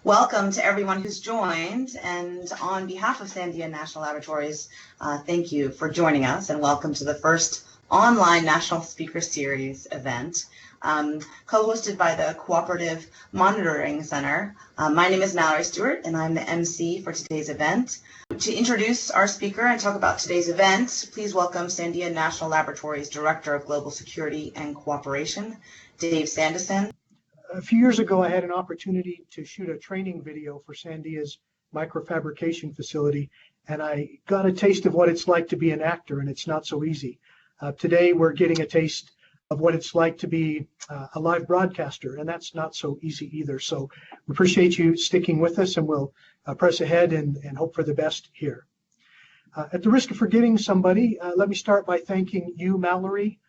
Welcome to everyone who's joined, and on behalf of Sandia National Laboratories, thank you for joining us, and welcome to the first online National Speaker Series event, co-hosted by the Cooperative Monitoring Center. My name is Mallory Stewart, and I'm the MC for today's event. To introduce our speaker and talk about today's event, please welcome Sandia National Laboratories Director of Global Security and Cooperation, Dave Sanderson. A few years ago, I had an opportunity to shoot a training video for Sandia's microfabrication facility, and I got a taste of what it's like to be an actor, and it's not so easy. Today, we're getting a taste of what it's like to be a live broadcaster, and that's not so easy either. So we appreciate you sticking with us, and we'll press ahead and hope for the best here. At the risk of forgetting somebody, let me start by thanking you, Mallory,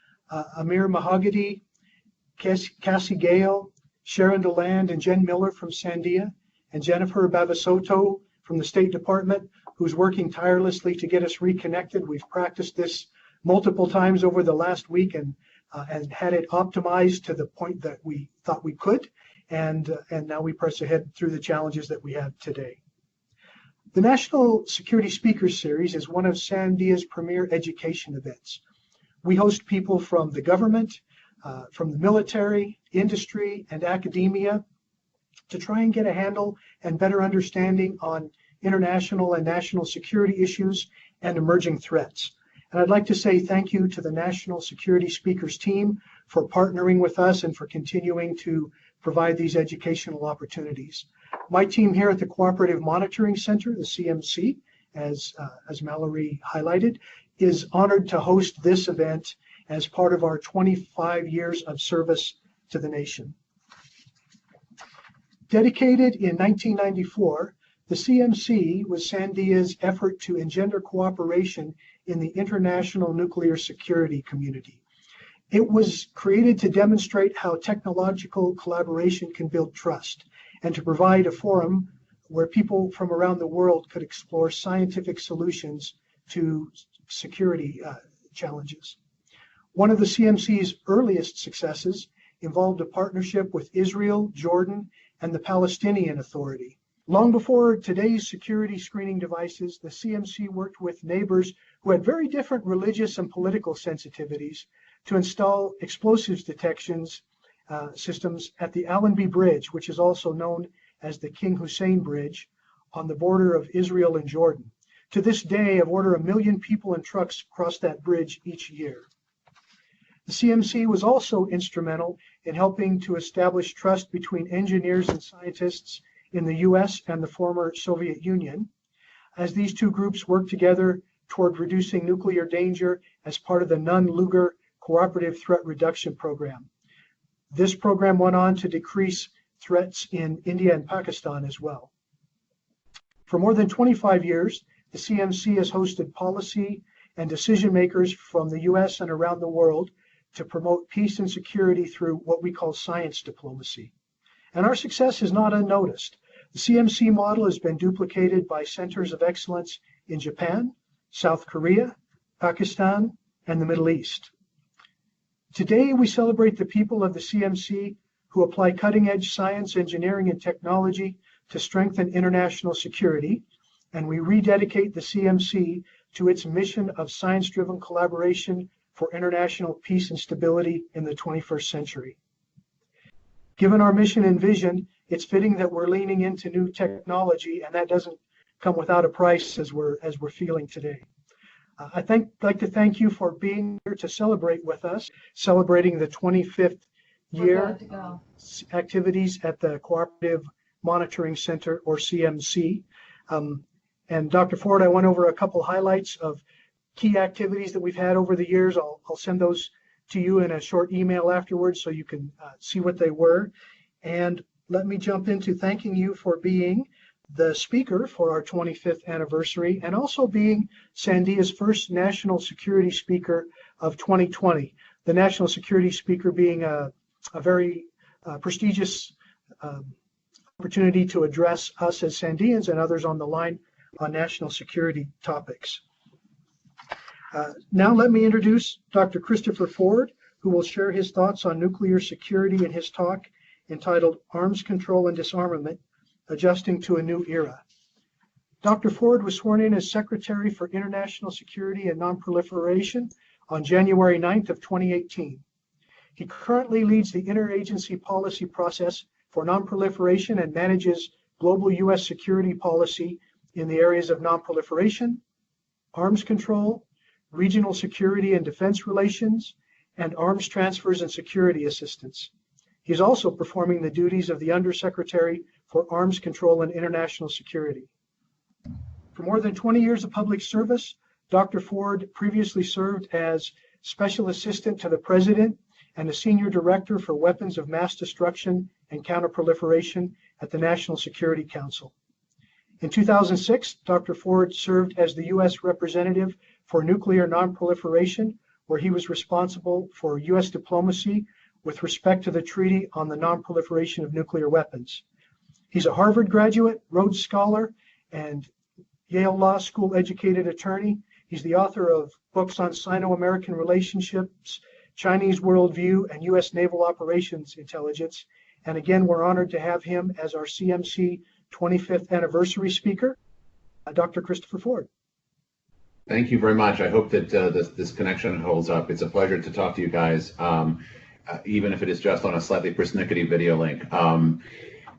Amir Mahogany, Cassie Gale, Sharon DeLand and Jen Miller from Sandia, and Jennifer Bavisoto from the State Department, who's working tirelessly to get us reconnected. We've practiced this multiple times over the last week and had it optimized to the point that we thought we could, and now we press ahead through the challenges that we have today. The National Security Speakers Series is one of Sandia's premier education events. We host people from the government, from the military, industry, and academia to try and get a handle and better understanding on international and national security issues and emerging threats. And I'd like to say thank you to the National Security Speakers team for partnering with us and for continuing to provide these educational opportunities. My team here at the Cooperative Monitoring Center, the CMC, as Mallory highlighted, is honored to host this event as part of our 25 years of service to the nation. Dedicated in 1994, the CMC was Sandia's effort to engender cooperation in the international nuclear security community. It was created to demonstrate how technological collaboration can build trust and to provide a forum where people from around the world could explore scientific solutions to security challenges. One of the CMC's earliest successes involved a partnership with Israel, Jordan, and the Palestinian Authority. Long before today's security screening devices, the CMC worked with neighbors who had very different religious and political sensitivities to install explosives detections systems at the Allenby Bridge, which is also known as the King Hussein Bridge, on the border of Israel and Jordan. To this day, of order 1 million people and trucks cross that bridge each year. The CMC was also instrumental in helping to establish trust between engineers and scientists in the US and the former Soviet Union, as these two groups worked together toward reducing nuclear danger as part of the Nunn-Lugar Cooperative Threat Reduction Program. This program went on to decrease threats in India and Pakistan as well. For more than 25 years, the CMC has hosted policy and decision makers from the US and around the world to promote peace and security through what we call science diplomacy. And our success is not unnoticed. The CMC model has been duplicated by centers of excellence in Japan, South Korea, Pakistan, and the Middle East. Today, we celebrate the people of the CMC who apply cutting-edge science, engineering, and technology to strengthen international security, and we rededicate the CMC to its mission of science-driven collaboration for international peace and stability in the 21st century. Given our mission and vision, it's fitting that we're leaning into new technology, and that doesn't come without a price as we're feeling today. I'd like to thank you for being here to celebrate with us, celebrating the 25th year activities at the Cooperative Monitoring Center, or CMC. And Dr. Ford, I went over a couple highlights of key activities that we've had over the years. I'll send those to you in a short email afterwards so you can see what they were. And let me jump into thanking you for being the speaker for our 25th anniversary and also being Sandia's first national security speaker of 2020. The national security speaker being a very prestigious opportunity to address us as Sandians and others on the line on national security topics. Now let me introduce Dr. Christopher Ford, who will share his thoughts on nuclear security in his talk entitled Arms Control and Disarmament, adjusting to a new era. Dr. Ford was sworn in as Secretary for International Security and Nonproliferation on January 9th of 2018. He currently leads the interagency policy process for nonproliferation and manages global U.S. security policy in the areas of nonproliferation, arms control, regional security and defense relations, and arms transfers and security assistance. He is also performing the duties of the Undersecretary for Arms Control and International Security. For more than 20 years of public service, Dr. Ford previously served as Special Assistant to the President and a Senior Director for Weapons of Mass Destruction and Counterproliferation at the National Security Council. In 2006, Dr. Ford served as the U.S. Representative for Nuclear Nonproliferation, where he was responsible for U.S. diplomacy with respect to the Treaty on the Nonproliferation of Nuclear Weapons. He's a Harvard graduate, Rhodes Scholar, and Yale Law School educated attorney. He's the author of books on Sino-American relationships, Chinese worldview, and U.S. naval operations intelligence. And again, we're honored to have him as our CMC 25th anniversary speaker, Dr. Christopher Ford. Thank you very much. I hope that this connection holds up. It's a pleasure to talk to you guys, even if it is just on a slightly persnickety video link.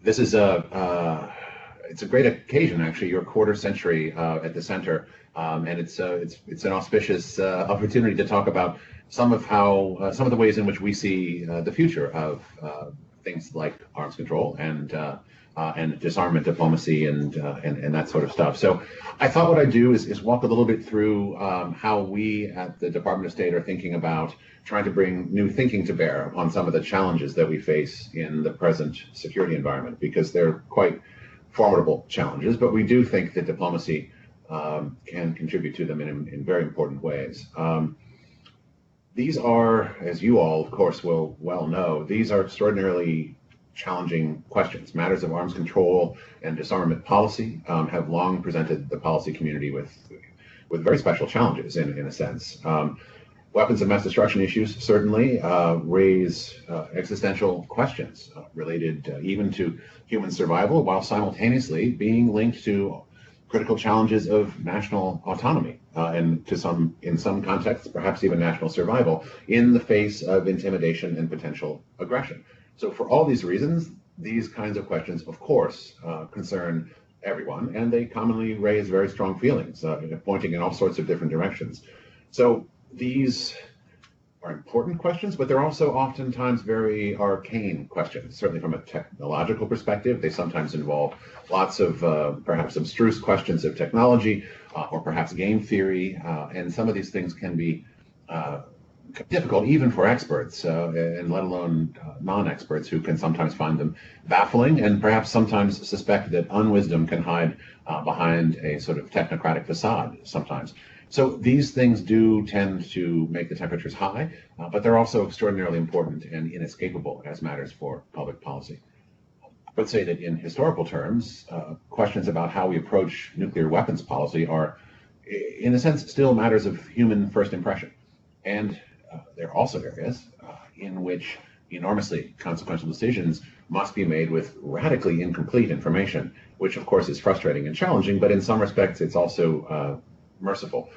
This is it's a great occasion, actually, your quarter century at the center, and it's an auspicious opportunity to talk about some of the ways in which we see the future of things like arms control and disarmament diplomacy and that sort of stuff. So I thought what I'd do is walk a little bit through how we at the Department of State are thinking about trying to bring new thinking to bear on some of the challenges that we face in the present security environment, because they're quite formidable challenges, but we do think that diplomacy can contribute to them in very important ways. These are, as you all, of course, will well know, these are extraordinarily challenging questions. Matters of arms control and disarmament policy have long presented the policy community with very special challenges, in a sense. Weapons of mass destruction issues certainly raise existential questions related even to human survival, while simultaneously being linked to critical challenges of national autonomy and in some contexts, perhaps even national survival in the face of intimidation and potential aggression. So for all these reasons, these kinds of questions, of course, concern everyone, and they commonly raise very strong feelings, pointing in all sorts of different directions. So these are important questions, but they're also oftentimes very arcane questions. Certainly from a technological perspective, they sometimes involve lots of perhaps abstruse questions of technology or perhaps game theory, and some of these things can be difficult even for experts, and let alone non-experts, who can sometimes find them baffling and perhaps sometimes suspect that unwisdom can hide behind a sort of technocratic facade sometimes. So these things do tend to make the temperatures high, but they're also extraordinarily important and inescapable as matters for public policy. I would say that in historical terms, questions about how we approach nuclear weapons policy are, in a sense, still matters of human first impression. And there are also areas in which enormously consequential decisions must be made with radically incomplete information, which of course is frustrating and challenging, but in some respects it's also merciful.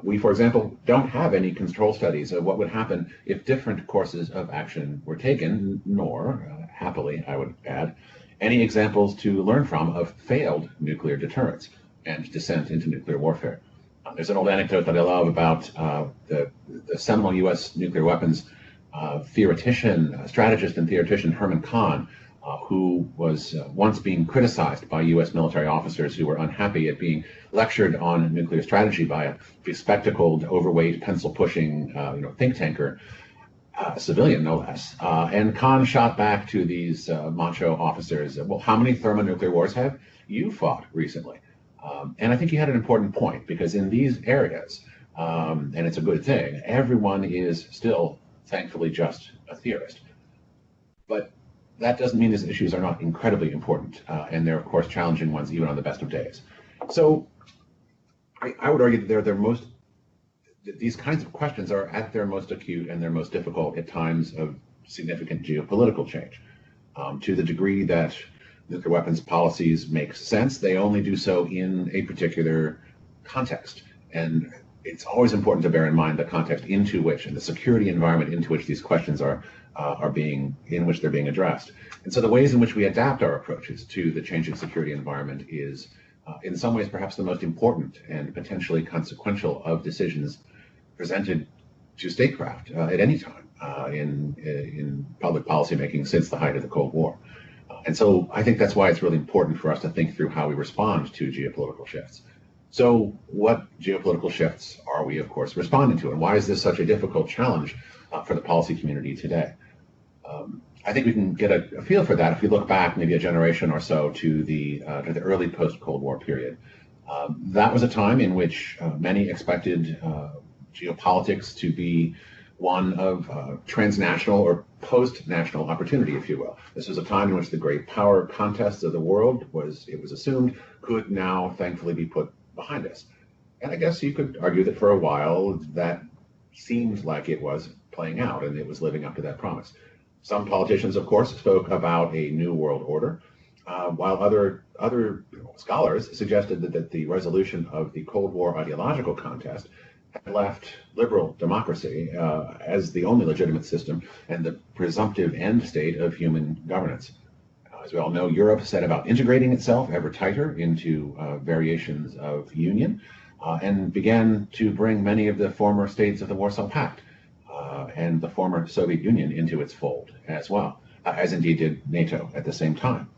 We, for example, don't have any control studies of what would happen if different courses of action were taken, nor, happily, I would add, any examples to learn from of failed nuclear deterrence and descent into nuclear warfare. There's an old anecdote that I love about the seminal U.S. nuclear weapons strategist and theoretician Herman Kahn, who was once being criticized by U.S. military officers who were unhappy at being lectured on nuclear strategy by a bespectacled, overweight, pencil-pushing, think tanker, civilian no less. And Kahn shot back to these macho officers, well, how many thermonuclear wars have you fought recently? And I think he had an important point, because in these areas, and it's a good thing, everyone is still, thankfully, just a theorist. But that doesn't mean these issues are not incredibly important, and they're, of course, challenging ones even on the best of days. So I would argue that these kinds of questions are at their most acute and their most difficult at times of significant geopolitical change, to the degree that nuclear weapons policies make sense, they only do so in a particular context. And it's always important to bear in mind the context into which, and the security environment into which these questions are being addressed. And so the ways in which we adapt our approaches to the changing security environment is, in some ways, perhaps the most important and potentially consequential of decisions presented to statecraft at any time in public policymaking since the height of the Cold War. And so I think that's why it's really important for us to think through how we respond to geopolitical shifts. So what geopolitical shifts are we, of course, responding to, and why is this such a difficult challenge for the policy community today? I think we can get a feel for that if we look back maybe a generation or so to the early post-Cold War period. That was a time in which many expected geopolitics to be one of transnational or post-national opportunity, if you will. This was a time in which the great power contests of the world it was assumed could now thankfully be put behind us. And I guess you could argue that for a while that seemed like it was playing out and it was living up to that promise. Some politicians, of course, spoke about a new world order, while other scholars suggested that the resolution of the Cold War ideological contest had left liberal democracy as the only legitimate system and the presumptive end state of human governance. As we all know, Europe set about integrating itself ever tighter into variations of union and began to bring many of the former states of the Warsaw Pact and the former Soviet Union into its fold as well, as indeed did NATO at the same time.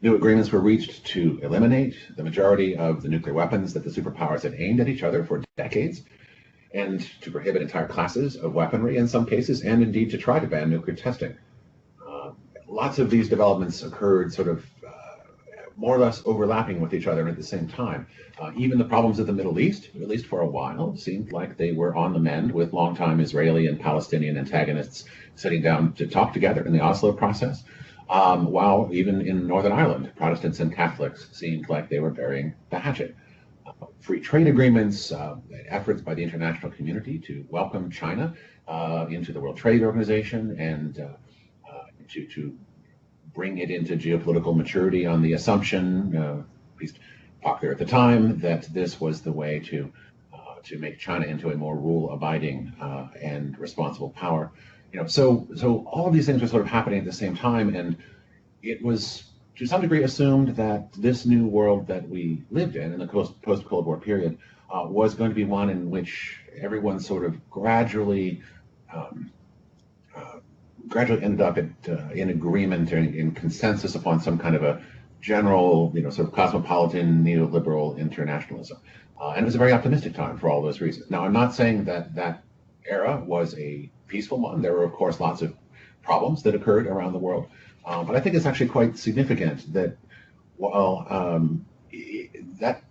New agreements were reached to eliminate the majority of the nuclear weapons that the superpowers had aimed at each other for decades, and to prohibit entire classes of weaponry in some cases, and indeed to try to ban nuclear testing. Lots of these developments occurred sort of more or less overlapping with each other at the same time. Even the problems of the Middle East, at least for a while, seemed like they were on the mend, with longtime Israeli and Palestinian antagonists sitting down to talk together in the Oslo process, while even in Northern Ireland, Protestants and Catholics seemed like they were burying the hatchet. Free trade agreements, efforts by the international community to welcome China into the World Trade Organization and to bring it into geopolitical maturity on the assumption, at least popular at the time, that this was the way to make China into a more rule-abiding and responsible power. So all of these things were sort of happening at the same time, and it was to some degree assumed that this new world that we lived in the post-Cold War period was going to be one in which everyone sort of gradually ended up in agreement or in consensus upon some kind of a general, sort of cosmopolitan neoliberal internationalism. And it was a very optimistic time for all those reasons. Now, I'm not saying that era was a peaceful one. There were, of course, lots of problems that occurred around the world. But I think it's actually quite significant that while that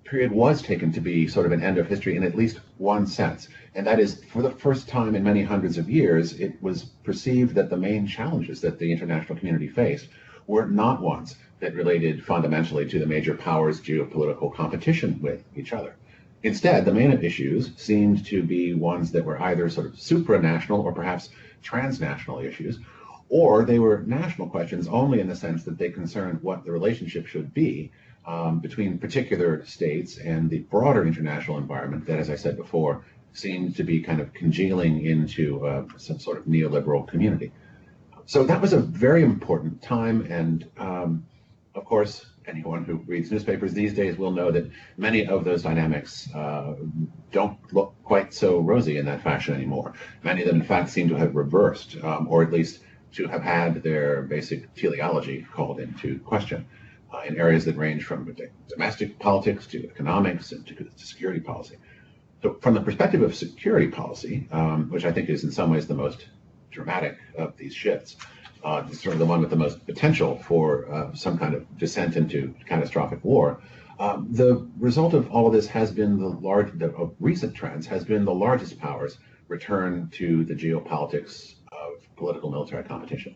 period was taken to be sort of an end of history in at least one sense, and that is, for the first time in many hundreds of years, it was perceived that the main challenges that the international community faced were not ones that related fundamentally to the major powers' geopolitical competition with each other. Instead, the main issues seemed to be ones that were either sort of supranational or perhaps transnational issues, or they were national questions only in the sense that they concerned what the relationship should be between particular states and the broader international environment that, as I said before, seemed to be kind of congealing into some sort of neoliberal community. So that was a very important time, and of course, anyone who reads newspapers these days will know that many of those dynamics don't look quite so rosy in that fashion anymore. Many of them, in fact, seem to have reversed, or at least to have had their basic teleology called into question in areas that range from domestic politics to economics and to security policy. So from the perspective of security policy, which I think is in some ways the most dramatic of these shifts, sort of the one with the most potential for some kind of descent into catastrophic war, the result of all of this has been of recent trends has been the largest powers return to the geopolitics of political military competition.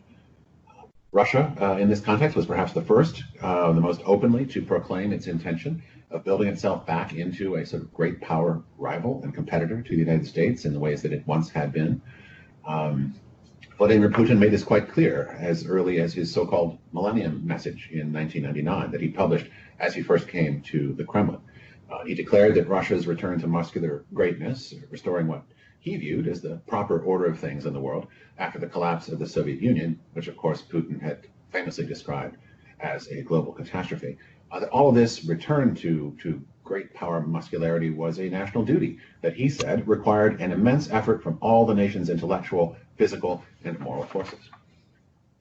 Russia, in this context, was perhaps the first, the most openly to proclaim its intention of building itself back into a sort of great power rival and competitor to the United States in the ways that it once had been. Vladimir Putin made this quite clear as early as his so-called Millennium Message in 1999 that he published as he first came to the Kremlin. He declared that Russia's return to muscular greatness, restoring what he viewed as the proper order of things in the world after the collapse of the Soviet Union, which of course Putin had famously described as a global catastrophe. That all of this return to great power muscularity was a national duty that he said required an immense effort from all the nation's intellectual, physical, and moral forces.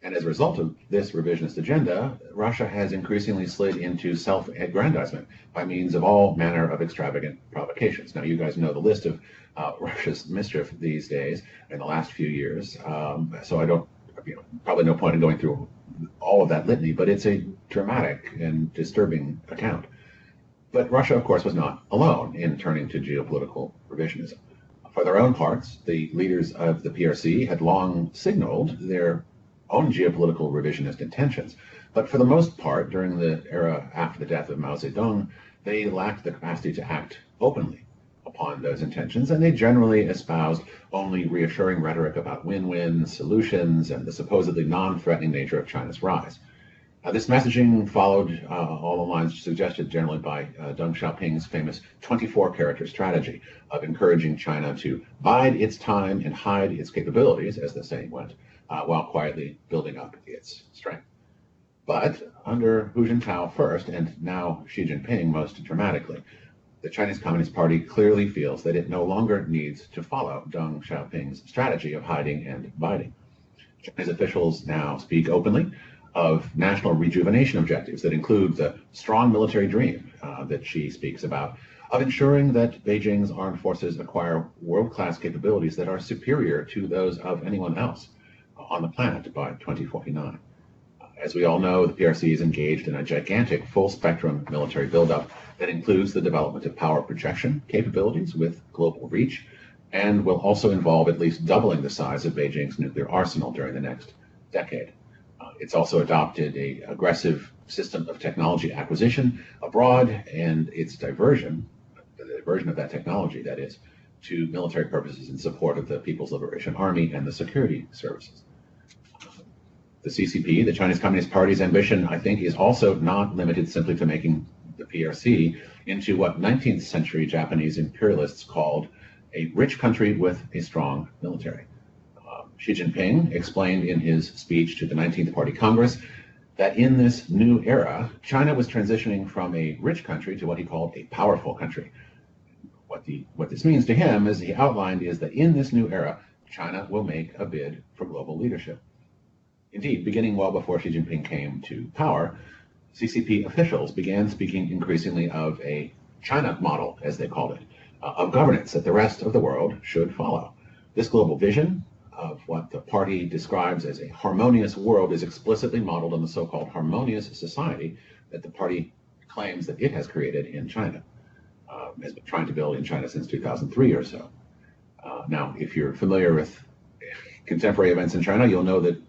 And as a result of this revisionist agenda, Russia has increasingly slid into self-aggrandizement by means of all manner of extravagant provocations. Now, you guys know the list of Russia's mischief these days in the last few years, so I don't, probably no point in going through all of that litany, but it's a dramatic and disturbing account. But Russia, of course, was not alone in turning to geopolitical revisionism. For their own parts, the leaders of the PRC had long signaled their own geopolitical revisionist intentions. But for the most part, during the era after the death of Mao Zedong, they lacked the capacity to act openly upon those intentions, and they generally espoused only reassuring rhetoric about win-win solutions and the supposedly non-threatening nature of China's rise. This messaging followed all the lines suggested generally by Deng Xiaoping's famous 24-character strategy of encouraging China to bide its time and hide its capabilities, as the saying went, while quietly building up its strength. But under Hu Jintao first, and now Xi Jinping most dramatically, the Chinese Communist Party clearly feels that it no longer needs to follow Deng Xiaoping's strategy of hiding and biding. Chinese officials now speak openly of national rejuvenation objectives that include the strong military dream that Xi speaks about, of ensuring that Beijing's armed forces acquire world-class capabilities that are superior to those of anyone else on the planet by 2049. As we all know, the PRC is engaged in a gigantic full-spectrum military buildup that includes the development of power projection capabilities with global reach, and will also involve at least doubling the size of Beijing's nuclear arsenal during the next decade. It's also adopted an aggressive system of technology acquisition abroad and its diversion of that technology, that is, to military purposes in support of the People's Liberation Army and the security services. The CCP, the Chinese Communist Party's ambition, I think, is also not limited simply to making the PRC into what 19th century Japanese imperialists called a rich country with a strong military. Xi Jinping explained in his speech to the 19th Party Congress that in this new era, China was transitioning from a rich country to what he called a powerful country. What this means to him, as he outlined, is that in this new era, China will make a bid for global leadership. Indeed, beginning well before Xi Jinping came to power, CCP officials began speaking increasingly of a China model, as they called it, of governance that the rest of the world should follow. This global vision of what the party describes as a harmonious world is explicitly modeled on the so-called harmonious society that the party claims that it has created in China, has been trying to build in China since 2003 or so. Now, if you're familiar with contemporary events in China, you'll know that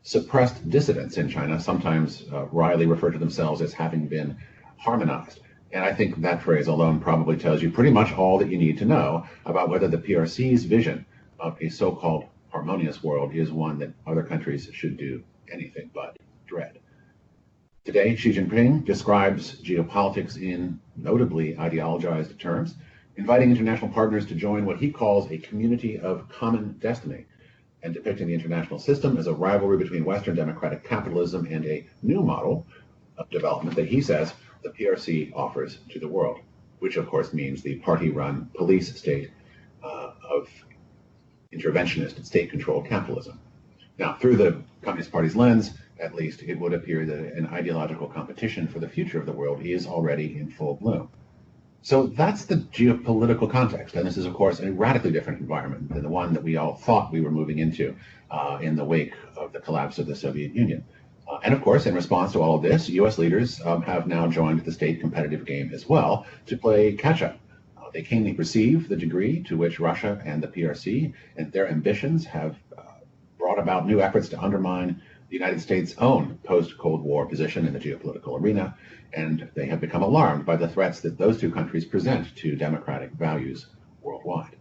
suppressed dissidents in China sometimes wryly refer to themselves as having been harmonized. And I think that phrase alone probably tells you pretty much all that you need to know about whether the PRC's vision of a so-called harmonious world is one that other countries should do anything but dread. Today, Xi Jinping describes geopolitics in notably ideologized terms, inviting international partners to join what he calls a community of common destiny, and depicting the international system as a rivalry between Western democratic capitalism and a new model of development that he says the PRC offers to the world, which of course means the party-run police state of interventionist and state-controlled capitalism. Now, through the Communist Party's lens, at least, it would appear that an ideological competition for the future of the world is already in full bloom. So that's the geopolitical context, and this is, of course, a radically different environment than the one that we all thought we were moving into in the wake of the collapse of the Soviet Union. And of course, in response to all of this, U.S. leaders have now joined the state competitive game as well to play catch-up. They keenly perceive the degree to which Russia and the PRC and their ambitions have brought about new efforts to undermine the United States' own post-Cold War position in the geopolitical arena, and they have become alarmed by the threats that those two countries present to democratic values worldwide.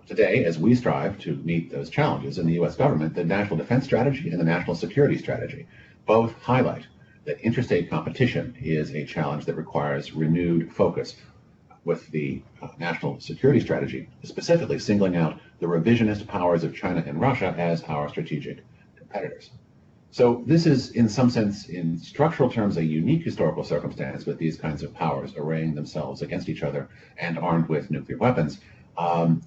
Today, as we strive to meet those challenges in the U.S. government, the National Defense Strategy and the National Security Strategy both highlight that interstate competition is a challenge that requires renewed focus, with the National Security Strategy specifically singling out the revisionist powers of China and Russia as our strategic competitors. So this is, in some sense, in structural terms, a unique historical circumstance with these kinds of powers arraying themselves against each other and armed with nuclear weapons.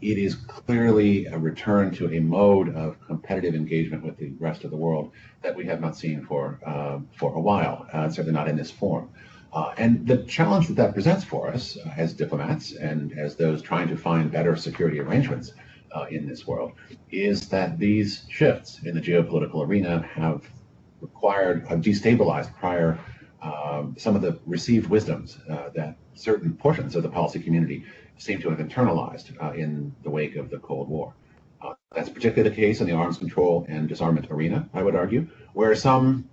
It is clearly a return to a mode of competitive engagement with the rest of the world that we have not seen for a while, certainly not in this form. And the challenge that presents for us as diplomats and as those trying to find better security arrangements in this world is that these shifts in the geopolitical arena have destabilized prior some of the received wisdoms that certain portions of the policy community seem to have internalized in the wake of the Cold War. That's particularly the case in the arms control and disarmament arena, I would argue, where some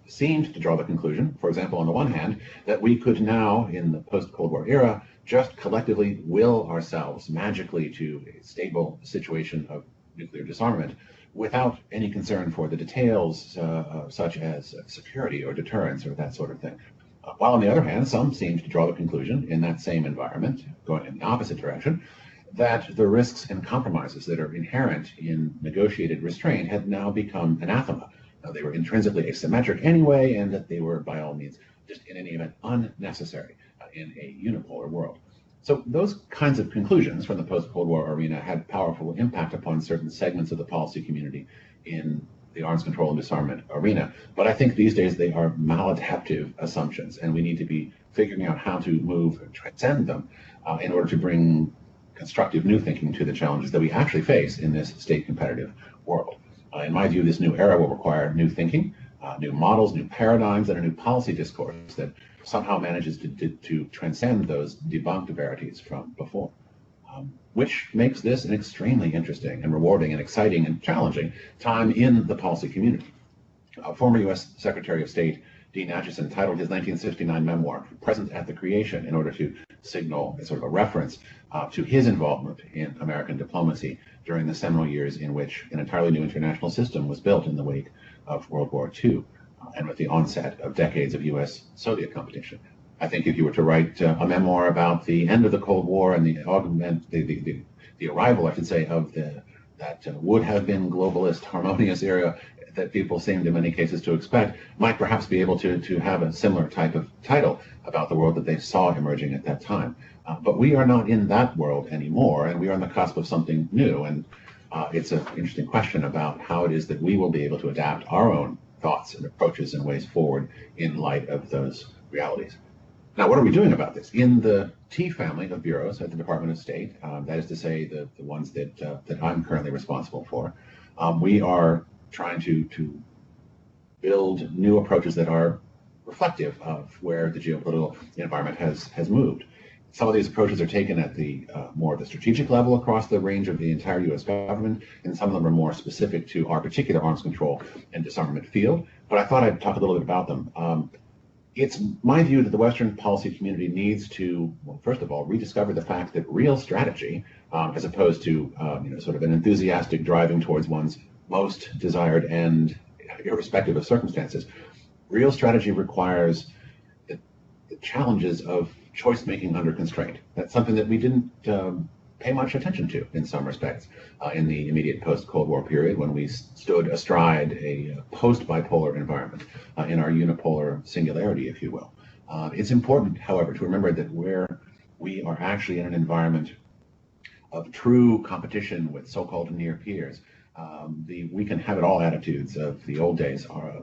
seemed to draw the conclusion, for example, on the one hand, that we could now, in the post-Cold War era, just collectively will ourselves magically to a stable situation of nuclear disarmament without any concern for the details such as security or deterrence or that sort of thing. While on the other hand, some seemed to draw the conclusion in that same environment, going in the opposite direction, that the risks and compromises that are inherent in negotiated restraint had now become anathema. They were intrinsically asymmetric anyway, and that they were, by all means, just in any event, unnecessary in a unipolar world. So those kinds of conclusions from the post-Cold War arena had powerful impact upon certain segments of the policy community in the arms control and disarmament arena. But I think these days they are maladaptive assumptions, and we need to be figuring out how to move and transcend them in order to bring constructive new thinking to the challenges that we actually face in this state competitive world. In my view, this new era will require new thinking, new models, new paradigms, and a new policy discourse that somehow manages to transcend those debunked verities from before, which makes this an extremely interesting and rewarding and exciting and challenging time in the policy community. Former U.S. Secretary of State Dean Acheson titled his 1969 memoir, Present at the Creation, in order to signal a sort of a reference to his involvement in American diplomacy during the seminal years in which an entirely new international system was built in the wake of World War II and with the onset of decades of U.S.-Soviet competition. I think if you were to write a memoir about the end of the Cold War and the arrival, I should say, of that would have been globalist, harmonious era that people seemed in many cases to expect, might perhaps be able to have a similar type of title about the world that they saw emerging at that time. But we are not in that world anymore, and we are on the cusp of something new. And it's an interesting question about how it is that we will be able to adapt our own thoughts and approaches and ways forward in light of those realities. Now, what are we doing about this? In the T family of bureaus at the Department of State, that is to say the ones that I'm currently responsible for, we are trying to build new approaches that are reflective of where the geopolitical environment has moved. Some of these approaches are taken at the more of the strategic level across the range of the entire U.S. government, and some of them are more specific to our particular arms control and disarmament field. But I thought I'd talk a little bit about them. It's my view that the Western policy community needs to, well, first of all, rediscover the fact that real strategy, as opposed to sort of an enthusiastic driving towards one's most desired end, irrespective of circumstances, real strategy requires the challenges of choice making under constraint. That's something that we didn't pay much attention to in some respects in the immediate post-Cold War period, when we stood astride a post-bipolar environment in our unipolar singularity, if you will. It's important, however, to remember that where we are actually in an environment of true competition with so-called near peers, the we can have it all attitudes of the old days are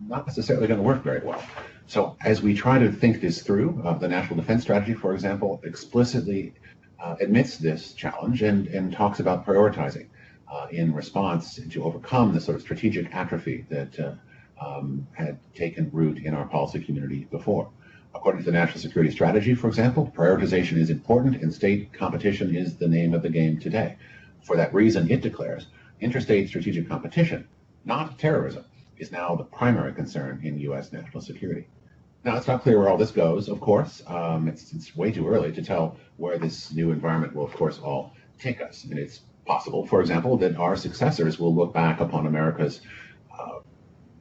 not necessarily going to work very well. So as we try to think this through, the National Defense Strategy, for example, explicitly admits this challenge and talks about prioritizing in response to overcome the sort of strategic atrophy that had taken root in our policy community before. According to the National Security Strategy, for example, prioritization is important and state competition is the name of the game today. For that reason, it declares interstate strategic competition, not terrorism, is now the primary concern in U.S. national security. Now, it's not clear where all this goes, of course. It's way too early to tell where this new environment will, of course, all take us. And it's possible, for example, that our successors will look back upon America's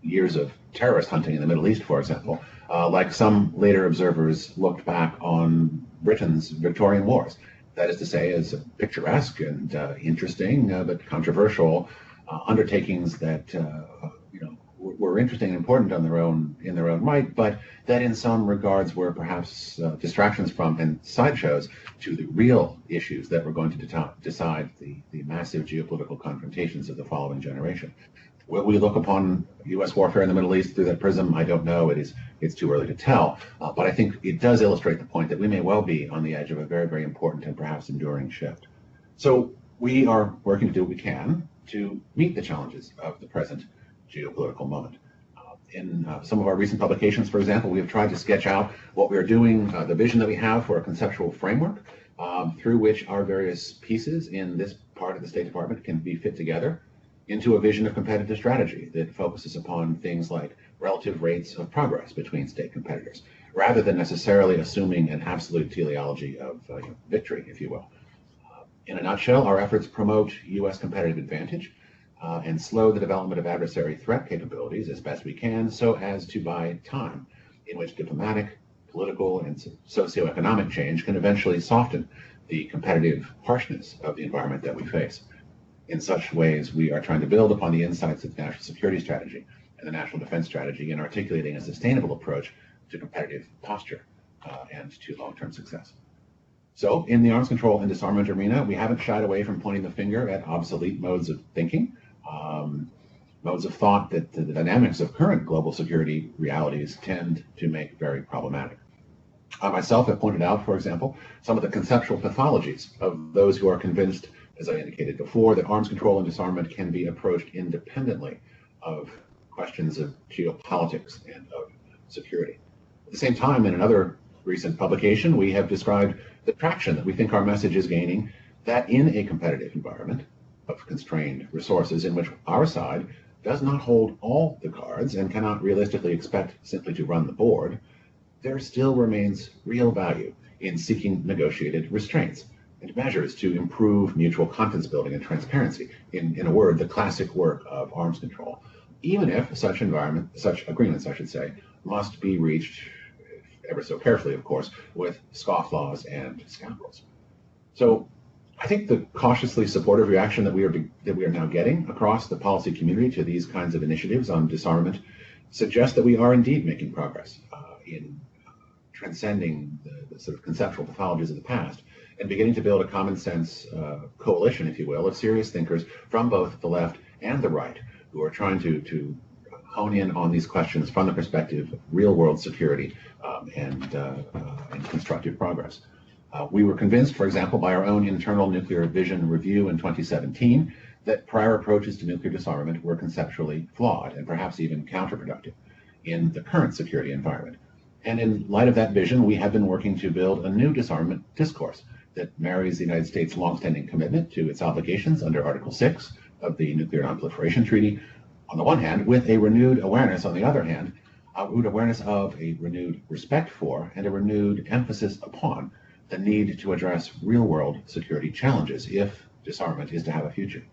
years of terrorist hunting in the Middle East, for example, like some later observers looked back on Britain's Victorian wars. That is to say, as picturesque and interesting but controversial undertakings that were interesting and important in their own right, but that in some regards were perhaps distractions from and sideshows to the real issues that were going to decide the massive geopolitical confrontations of the following generation. Will we look upon U.S. warfare in the Middle East through that prism? I don't know. It's too early to tell. But I think it does illustrate the point that we may well be on the edge of a very, very important and perhaps enduring shift. So we are working to do what we can to meet the challenges of the present geopolitical moment. In some of our recent publications, for example, we have tried to sketch out what we are doing, the vision that we have for a conceptual framework through which our various pieces in this part of the State Department can be fit together into a vision of competitive strategy that focuses upon things like relative rates of progress between state competitors, rather than necessarily assuming an absolute teleology of victory, if you will. In a nutshell, our efforts promote U.S. competitive advantage and slow the development of adversary threat capabilities as best we can, so as to buy time in which diplomatic, political, and socioeconomic change can eventually soften the competitive harshness of the environment that we face. In such ways, we are trying to build upon the insights of the national security strategy and the national defense strategy in articulating a sustainable approach to competitive posture and to long-term success. So in the arms control and disarmament arena, we haven't shied away from pointing the finger at obsolete modes of thinking, modes of thought that the dynamics of current global security realities tend to make very problematic. I myself have pointed out, for example, some of the conceptual pathologies of those who are convinced, as I indicated before, that arms control and disarmament can be approached independently of questions of geopolitics and of security. At the same time, in another recent publication, we have described the traction that we think our message is gaining, that in a competitive environment of constrained resources in which our side does not hold all the cards and cannot realistically expect simply to run the board, there still remains real value in seeking negotiated restraints and measures to improve mutual confidence building and transparency, in a word, the classic work of arms control, even if such agreements, I should say, must be reached ever so carefully, of course, with scofflaws and scoundrels. So I think the cautiously supportive reaction that we are now getting across the policy community to these kinds of initiatives on disarmament suggests that we are indeed making progress in transcending the sort of conceptual pathologies of the past and beginning to build a common sense coalition, if you will, of serious thinkers from both the left and the right who are trying to hone in on these questions from the perspective of real world security and constructive progress. We were convinced, for example, by our own internal nuclear vision review in 2017 that prior approaches to nuclear disarmament were conceptually flawed and perhaps even counterproductive in the current security environment. And in light of that vision, we have been working to build a new disarmament discourse that marries the United States' longstanding commitment to its obligations under Article 6 of the Nuclear Nonproliferation Treaty, on the one hand, with a renewed awareness, on the other hand, a awareness of a renewed respect for and a renewed emphasis upon the need to address real-world security challenges if disarmament is to have a future.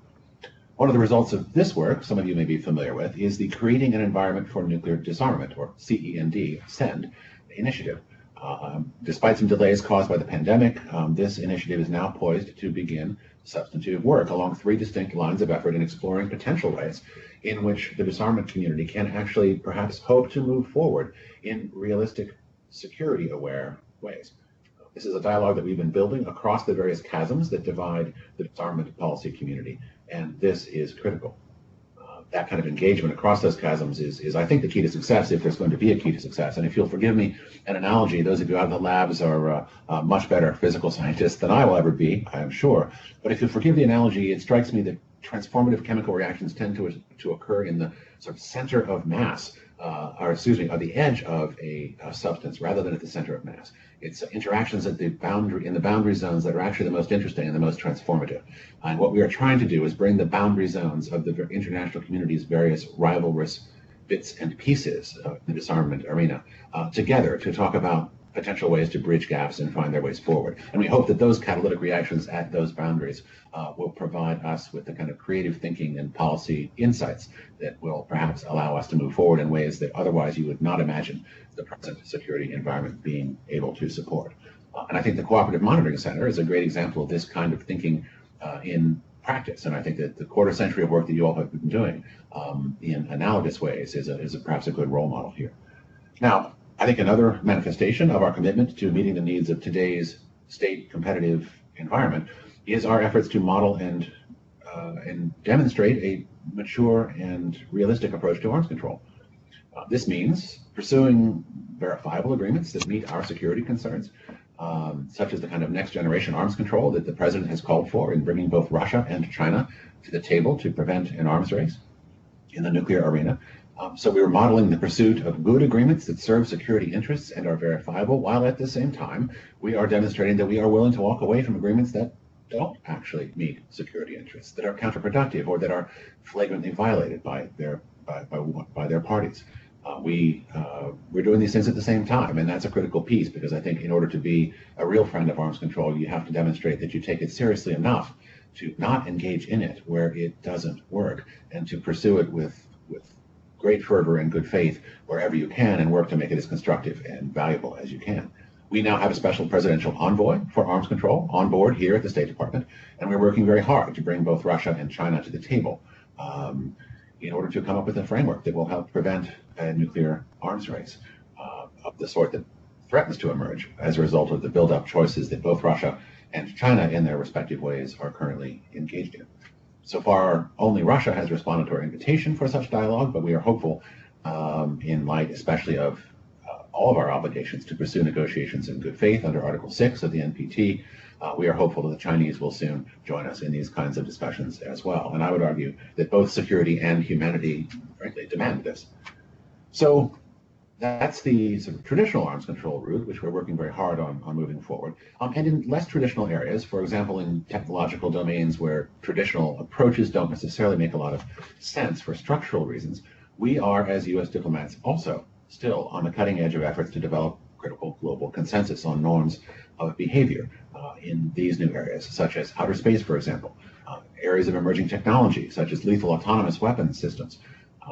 One of the results of this work, some of you may be familiar with, is the Creating an Environment for Nuclear Disarmament, or CEND initiative. Despite some delays caused by the pandemic, this initiative is now poised to begin substantive work along three distinct lines of effort in exploring potential ways in which the disarmament community can actually perhaps hope to move forward in realistic, security-aware ways. This is a dialogue that we've been building across the various chasms that divide the disarmament policy community, and this is critical. That kind of engagement across those chasms is, I think, the key to success, if there's going to be a key to success. And if you'll forgive me an analogy, those of you out of the labs are much better physical scientists than I will ever be, I am sure. But if you'll forgive the analogy, it strikes me that transformative chemical reactions tend to occur in the sort of center of mass, or the edge of a substance rather than at the center of mass. It's interactions at in the boundary zones that are actually the most interesting and the most transformative. And what we are trying to do is bring the boundary zones of the international community's various rivalrous bits and pieces of the disarmament arena together to talk about potential ways to bridge gaps and find their ways forward. And we hope that those catalytic reactions at those boundaries will provide us with the kind of creative thinking and policy insights that will perhaps allow us to move forward in ways that otherwise you would not imagine the present security environment being able to support. And I think the Cooperative Monitoring Center is a great example of this kind of thinking in practice. And I think that the quarter century of work that you all have been doing in analogous ways is perhaps a good role model here. Now, I think another manifestation of our commitment to meeting the needs of today's state competitive environment is our efforts to model and demonstrate a mature and realistic approach to arms control. This means pursuing verifiable agreements that meet our security concerns, such as the kind of next generation arms control that the president has called for in bringing both Russia and China to the table to prevent an arms race in the nuclear arena. So we are modeling the pursuit of good agreements that serve security interests and are verifiable, while at the same time we are demonstrating that we are willing to walk away from agreements that don't actually meet security interests, that are counterproductive, or that are flagrantly violated by their parties. We're doing these things at the same time, and that's a critical piece, because I think in order to be a real friend of arms control, you have to demonstrate that you take it seriously enough to not engage in it where it doesn't work, and to pursue it with great fervor and good faith wherever you can, and work to make it as constructive and valuable as you can. We now have a special presidential envoy for arms control on board here at the State Department, and we're working very hard to bring both Russia and China to the table in order to come up with a framework that will help prevent a nuclear arms race of the sort that threatens to emerge as a result of the build-up choices that both Russia and China in their respective ways are currently engaged in. So far, only Russia has responded to our invitation for such dialogue, but we are hopeful, in light especially of all of our obligations to pursue negotiations in good faith under Article 6 of the NPT. We are hopeful that the Chinese will soon join us in these kinds of discussions as well. And I would argue that both security and humanity, frankly, demand this. So that's the sort of traditional arms control route, which we're working very hard on moving forward. And in less traditional areas, for example, in technological domains where traditional approaches don't necessarily make a lot of sense for structural reasons, we are, as U.S. diplomats, also still on the cutting edge of efforts to develop critical global consensus on norms of behavior in these new areas, such as outer space, for example, areas of emerging technology, such as lethal autonomous weapons systems.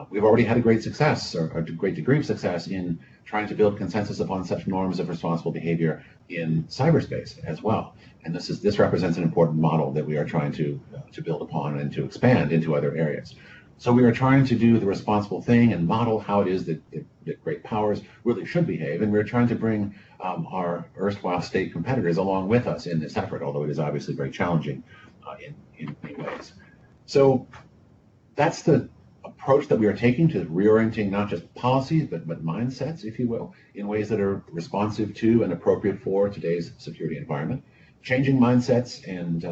We've already had a great success, or a great degree of success, in trying to build consensus upon such norms of responsible behavior in cyberspace as well. And this represents an important model that we are trying to build upon and to expand into other areas. So we are trying to do the responsible thing and model how it is that great powers really should behave, and we're trying to bring our erstwhile state competitors along with us in this effort, although it is obviously very challenging in many ways. So that's the approach that we are taking to reorienting not just policies, but mindsets, if you will, in ways that are responsive to and appropriate for today's security environment. Changing mindsets and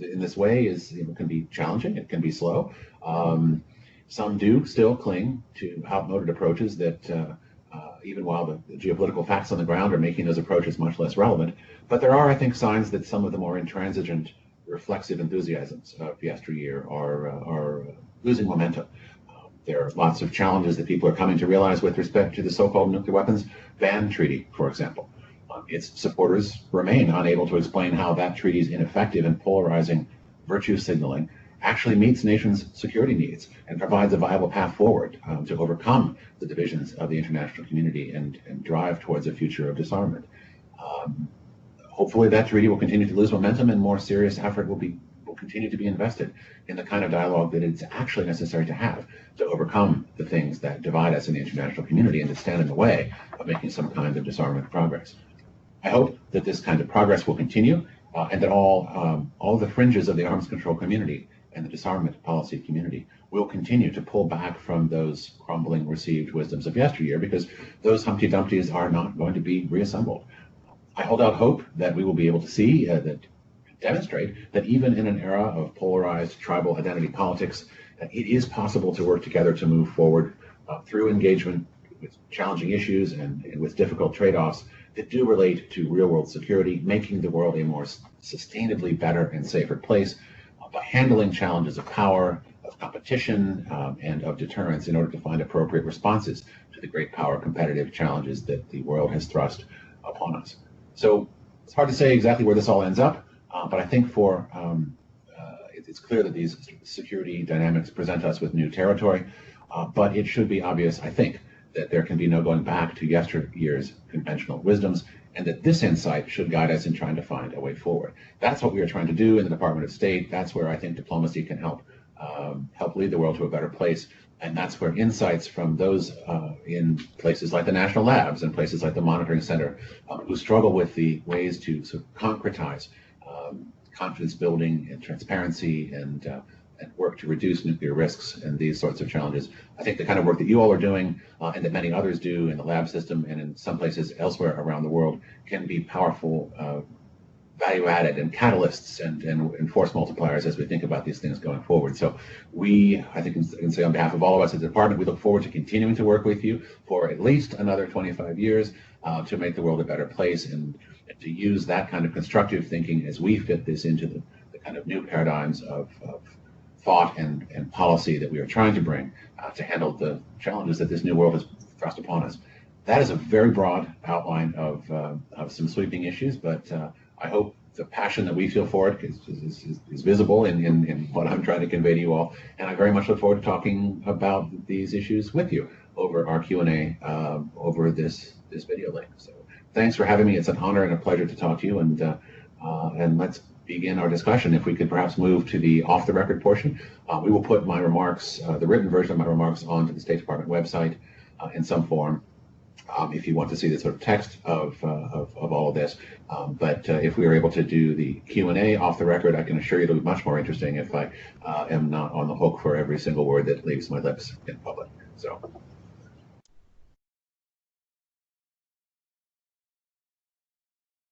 in this way can be challenging. It can be slow. Some do still cling to outmoded approaches that, even while the geopolitical facts on the ground are making those approaches much less relevant. But there are, I think, signs that some of the more intransigent, reflexive enthusiasms of yesteryear are losing momentum. There are lots of challenges that people are coming to realize with respect to the so-called nuclear weapons ban treaty, for example. Its supporters remain unable to explain how that treaty's ineffective and polarizing virtue signaling actually meets nations' security needs and provides a viable path forward to overcome the divisions of the international community and drive towards a future of disarmament. Hopefully that treaty will continue to lose momentum, and more serious effort will continue to be invested in the kind of dialogue that it's actually necessary to have to overcome the things that divide us in the international community and to stand in the way of making some kind of disarmament progress. I hope that this kind of progress will continue, and that all the fringes of the arms control community and the disarmament policy community will continue to pull back from those crumbling received wisdoms of yesteryear, because those Humpty Dumptys are not going to be reassembled. I hold out hope that we will be able to see, demonstrate that even in an era of polarized tribal identity politics, it is possible to work together to move forward through engagement with challenging issues and with difficult trade-offs that do relate to real-world security, making the world a more sustainably better and safer place by handling challenges of power, competition and of deterrence in order to find appropriate responses to the great power competitive challenges that the world has thrust upon us. So it's hard to say exactly where this all ends up, but I think it's clear that these security dynamics present us with new territory, but it should be obvious, I think, that there can be no going back to yesteryear's conventional wisdoms, and that this insight should guide us in trying to find a way forward. That's what we are trying to do in the Department of State. That's where I think diplomacy can help lead the world to a better place. And that's where insights from those in places like the national labs and places like the Monitoring Center, who struggle with the ways to sort of concretize confidence building and transparency and work to reduce nuclear risks and these sorts of challenges. I think the kind of work that you all are doing and that many others do in the lab system and in some places elsewhere around the world can be powerful value-added and catalysts and force multipliers as we think about these things going forward. So I think I can say on behalf of all of us at the department, we look forward to continuing to work with you for at least another 25 years to make the world a better place and to use that kind of constructive thinking as we fit this into the kind of new paradigms of thought and policy that we are trying to bring to handle the challenges that this new world has thrust upon us. That is a very broad outline of some sweeping issues, but I hope the passion that we feel for it is visible in what I'm trying to convey to you all. And I very much look forward to talking about these issues with you over our Q&A over this video link. So thanks for having me. It's an honor and a pleasure to talk to you. And let's begin our discussion. If we could perhaps move to the off-the-record portion. We will put my remarks, the written version of my remarks, onto the State Department website in some form. If you want to see the sort of text of all of this. But if we are able to do the Q&A off the record, I can assure you it'll be much more interesting if I am not on the hook for every single word that leaves my lips in public. So